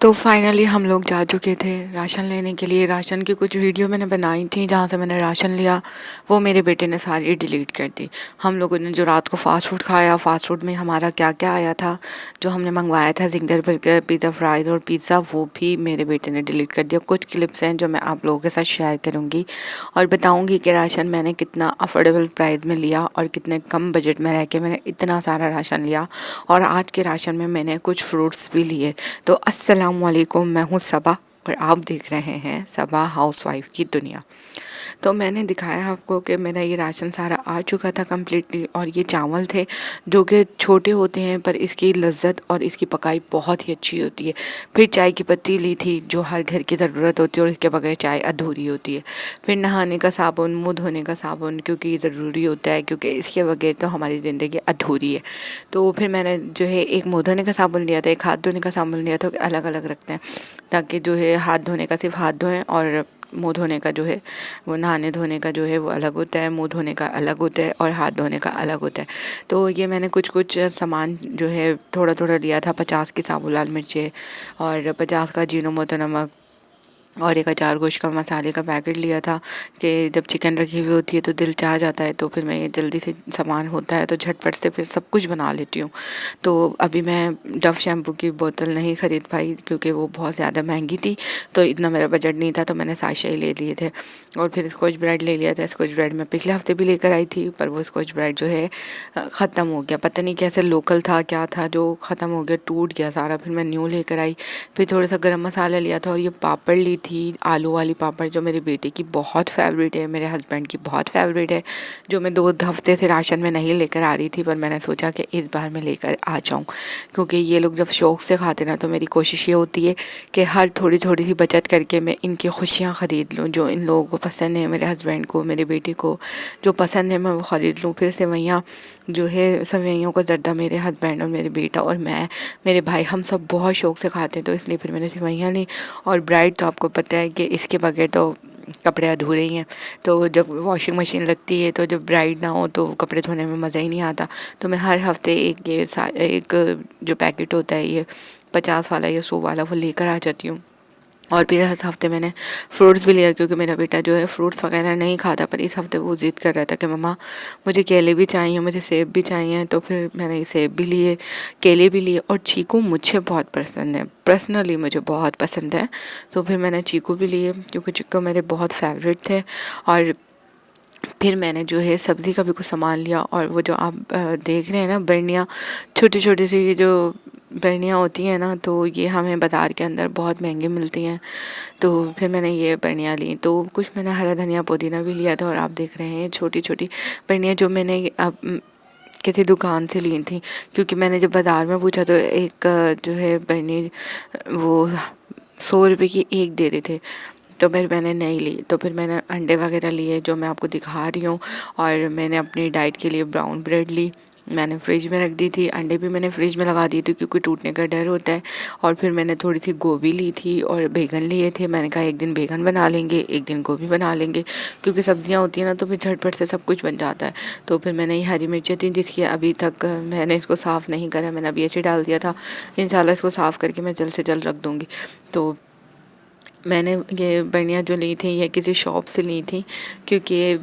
तो फाइनली हम लोग जा चुके थे राशन लेने के लिए। राशन की कुछ वीडियो मैंने बनाई थी जहाँ से मैंने राशन लिया, वो मेरे बेटे ने सारी डिलीट कर दी। हम लोगों ने जो रात को फ़ास्ट फूड खाया, फ़ास्ट फूड में हमारा क्या क्या आया था, जो हमने मंगवाया था जिंगर बर्गर, पिज़्ज़ा फ्राइज़ और पिज़्ज़ा, वो भी मेरे बेटे ने डिलीट कर दिया। कुछ क्लिप्स हैं जो मैं आप लोगों के साथ शेयर करूँगी और बताऊँगी कि राशन मैंने कितना अफोर्डेबल प्राइस में लिया और कितने कम बजट में रह के मैंने इतना सारा राशन लिया। और आज के राशन में मैंने कुछ फ्रूट्स भी लिए। तो अस्सलामुअलैकुम, मैं हूँ सबा और आप देख रहे हैं सबा हाउसवाइफ की दुनिया। तो मैंने दिखाया आपको कि मेरा ये राशन सारा आ चुका था कम्प्लीटली। और ये चावल थे जो कि छोटे होते हैं पर इसकी लज्जत और इसकी पकाई बहुत ही अच्छी होती है। फिर चाय की पत्ती ली थी जो हर घर की ज़रूरत होती है और इसके बगैर चाय अधूरी होती है। फिर नहाने का साबुन, मुँह धोने का साबुन, क्योंकि ये ज़रूरी होता है, क्योंकि इसके बगैर तो हमारी ज़िंदगी अधूरी है। तो फिर मैंने जो है एक मुँह धोने का साबुन लिया था, एक हाथ धोने का साबुन लिया था, अलग अलग रखते हैं ताकि जो है हाथ धोने का सिर्फ हाथ धोएं और मुँह धोने का जो है वो नहाने धोने का जो है वो अलग होता है, मुँह धोने का अलग होता है और हाथ धोने का अलग होता है। तो ये मैंने कुछ कुछ सामान जो है थोड़ा थोड़ा लिया था। 50 की साबुत लाल मिर्चें और 50 का जीनोमोटो नमक और एक अचार गोश्त का मसाले का पैकेट लिया था कि जब चिकन रखी हुई होती है तो दिल चाह जाता है, तो फिर मैं ये जल्दी से सामान होता है तो झटपट से फिर सब कुछ बना लेती हूँ। तो अभी मैं डव शैम्पू की बोतल नहीं ख़रीद पाई क्योंकि वो बहुत ज़्यादा महंगी थी, तो इतना मेरा बजट नहीं था, तो मैंने साशे ही ले लिए थे। और फिर स्कॉच ब्राइट ले लिया था। स्कॉच ब्राइट मैं पिछले हफ्ते भी लेकर आई थी, पर वो स्कॉच ब्राइट जो है ख़त्म हो गया। पता नहीं कैसे लोकल था क्या था जो ख़त्म हो गया, टूट गया सारा। फिर मैं न्यू लेकर आई। फिर थोड़ा सा गरम मसाला लिया था और ये पापड़ ली थी, आलू वाली पापड़, जो मेरे बेटे की बहुत फेवरेट है, मेरे हस्बैंड की बहुत फेवरेट है, जो मैं 2 हफ्ते से राशन में नहीं लेकर आ रही थी, पर मैंने सोचा कि इस बार मैं लेकर आ जाऊँ क्योंकि ये लोग जब शौक़ से खाते ना, तो मेरी कोशिश ये होती है कि हर थोड़ी थोड़ी सी बचत करके मैं इनकी खुशियाँ ख़रीद लूँ। जो इन लोगों को पसंद है, मेरे हस्बैंड को, मेरे बेटे को जो पसंद है, मैं वो ख़रीद लूँ। फिर सेवइयाँ जो है, सेवइयों का ज़र्दा मेरे हस्बैंड और मेरे बेटा और मैं, मेरे भाई, हम सब बहुत शौक़ से खाते हैं, तो इसलिए फिर मैंने सेवइयाँ ली। और ब्राइट तो आपको पता है कि इसके बगैर तो कपड़े अधूरे ही हैं। तो जब वॉशिंग मशीन लगती है तो जब ब्राइट ना हो तो कपड़े धोने में मज़ा ही नहीं आता। तो मैं हर हफ्ते एक जो पैकेट होता है ये 50 वाला या 100 वाला, वो लेकर आ जाती हूँ। और फिर इस हफ्ते मैंने फ्रूट्स भी लिया क्योंकि मेरा बेटा जो है फ्रूट्स वगैरह नहीं खाता, पर इस हफ्ते वो ज़िद कर रहा था कि मम्मा मुझे केले भी चाहिए, मुझे सेब भी चाहिए। तो फिर मैंने सेब भी लिए, केले भी लिए। और चीकू मुझे बहुत पसंद है, पर्सनली मुझे बहुत पसंद है, तो फिर मैंने चीकू भी लिए क्योंकि चीकू मेरे बहुत फेवरेट थे। और फिर मैंने जो है सब्ज़ी का भी कुछ सामान लिया। और वो जो आप देख रहे हैं ना बर्नियाँ, छोटी छोटी सी जो बर्नियाँ होती हैं ना, तो ये हमें बाज़ार के अंदर बहुत महंगी मिलती हैं। तो फिर मैंने ये बर्नियाँ ली। तो कुछ मैंने हरा धनिया पुदीना भी लिया था। और आप देख रहे हैं छोटी छोटी बर्नियाँ जो मैंने अब किसी दुकान से ली थी, क्योंकि मैंने जब बाज़ार में पूछा तो एक जो है बर्नी वो 100 रुपये की एक दे रहे थे, तो फिर मैंने नहीं ली। तो फिर मैंने अंडे वगैरह लिए जो मैं आपको दिखा रही हूँ। और मैंने अपनी डाइट के लिए ब्राउन ब्रेड ली, मैंने फ्रिज में रख दी थी। अंडे भी मैंने फ्रिज में लगा दिए थे क्योंकि टूटने का डर होता है। और फिर मैंने थोड़ी सी गोभी ली थी और बैगन लिए थे। मैंने कहा एक दिन बैगन बना लेंगे, एक दिन गोभी बना लेंगे, क्योंकि सब्जियां होती हैं ना तो फिर झटपट से सब कुछ बन जाता है। तो फिर मैंने ये हरी मिर्चें थी जिसकी अभी तक मैंने इसको साफ़ नहीं करा, मैंने अभी ऐसे डाल दिया था। इंशाल्लाह इसको साफ़ करके मैं जल्द से जल्द रख दूँगी। तो मैंने ये बर्नियाँ जो ली थी ये किसी शॉप से ली थी, क्योंकि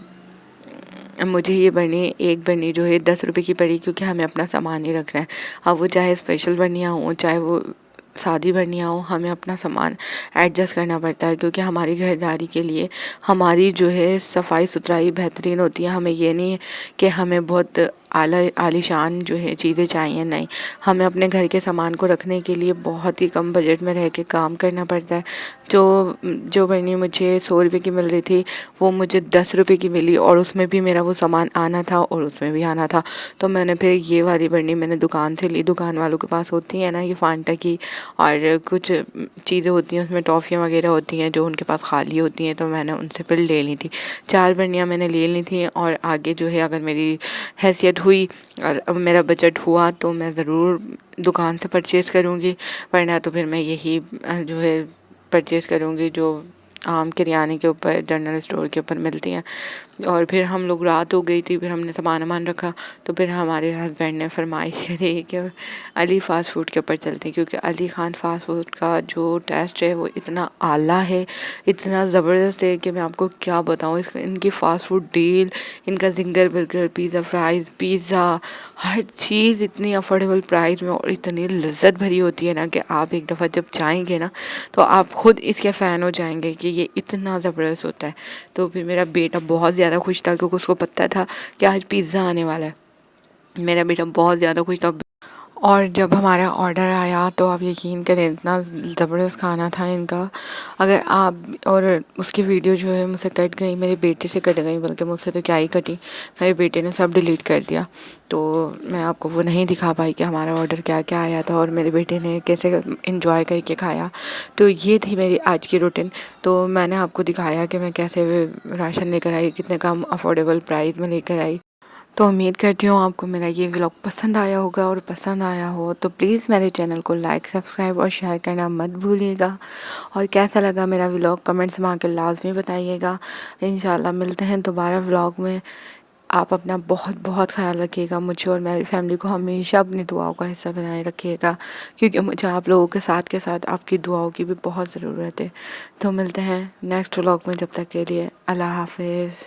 मुझे ये बर्नी एक बर्नी जो है 10 रुपये की पड़ी, क्योंकि हमें अपना सामान ही रखना है। अब वो चाहे स्पेशल बर्नियाँ हों चाहे वो सादी बर्नियाँ हों, हमें अपना सामान एडजस्ट करना पड़ता है, क्योंकि हमारी घरदारी के लिए हमारी जो है सफाई सुथराई बेहतरीन होती है। हमें ये नहीं है कि हमें बहुत आलीशान जो है चीज़ें चाहिए, नहीं, हमें अपने घर के सामान को रखने के लिए बहुत ही कम बजट में रह के काम करना पड़ता है। जो बर्नी मुझे 100 रुपये की मिल रही थी वो मुझे 10 रुपये की मिली, और उसमें भी मेरा वो सामान आना था और उसमें भी आना था। तो मैंने फिर ये वाली बर्नी मैंने दुकान से ली। दुकान वालों के पास होती है ना ये फांटा की और कुछ चीज़ें होती हैं, उसमें टॉफ़ियाँ वगैरह होती हैं जो उनके पास खाली होती हैं, तो मैंने उनसे फिर ले ली थी। 4 बर्नियाँ मैंने ले ली थी। और आगे जो है अगर मेरी हैसियत हुई और मेरा बजट हुआ तो मैं ज़रूर दुकान से परचेज़ करूँगी, वरना तो फिर मैं यही जो है परचेज़ करूँगी जो आम किराने के ऊपर जनरल स्टोर के ऊपर मिलती हैं। और फिर हम लोग रात हो गई थी, फिर हमने सामान रखा। तो फिर हमारे हस्बैंड ने फरमाइश करी कि अली फ़ास्ट फूड के ऊपर चलते हैं, क्योंकि अली खान फ़ास्ट फूड का जो टेस्ट है वो इतना आला है, इतना ज़बरदस्त है कि मैं आपको क्या बताऊँ। इसका इनकी फ़ास्ट फूड डील, इनका zinger burger, pizza, fries, pizza, हर चीज़ इतनी अफोर्डेबल प्राइस में और इतनी लज्जत भरी होती है ना कि आप एक दफ़ा जब जाएंगे ना तो आप खुद इसके फ़ैन हो जाएंगे कि ये इतना ज़बरदस्त होता है। तो फिर मेरा बेटा बहुत ज़्यादा खुश था, क्योंकि उसको पता था कि आज पिज़्ज़ा आने वाला है। मेरा बेटा बहुत ज़्यादा खुश था। और जब हमारा ऑर्डर आया तो आप यकीन करें, इतना ज़बरदस्त खाना था इनका। अगर आप, और उसकी वीडियो जो है मुझसे कट गई, मेरे बेटे से कट गई, बल्कि मुझसे तो क्या ही कटी, मेरे बेटे ने सब डिलीट कर दिया। तो मैं आपको वो नहीं दिखा पाई कि हमारा ऑर्डर क्या क्या आया था और मेरे बेटे ने कैसे इंजॉय करके खाया। तो ये थी मेरी आज की रूटीन। तो मैंने आपको दिखाया कि मैं कैसे राशन लेकर आई, कितने कम अफोर्डेबल प्राइस में लेकर आई। तो उम्मीद करती हूँ आपको मेरा ये व्लॉग पसंद आया होगा, और पसंद आया हो तो प्लीज़ मेरे चैनल को लाइक, सब्सक्राइब और शेयर करना मत भूलिएगा। और कैसा लगा मेरा व्लॉग कमेंट्स में आकर लाजमी बताइएगा। इंशाल्लाह मिलते हैं दोबारा व्लॉग में। आप अपना बहुत बहुत ख्याल रखिएगा, मुझे और मेरी फैमिली को हमेशा अपनी दुआओं का हिस्सा बनाए रखिएगा, क्योंकि मुझे आप लोगों के साथ आपकी दुआओं की भी बहुत ज़रूरत है। तो मिलते हैं नेक्स्ट व्लॉग में, जब तक के लिए अल्लाह हाफिज़।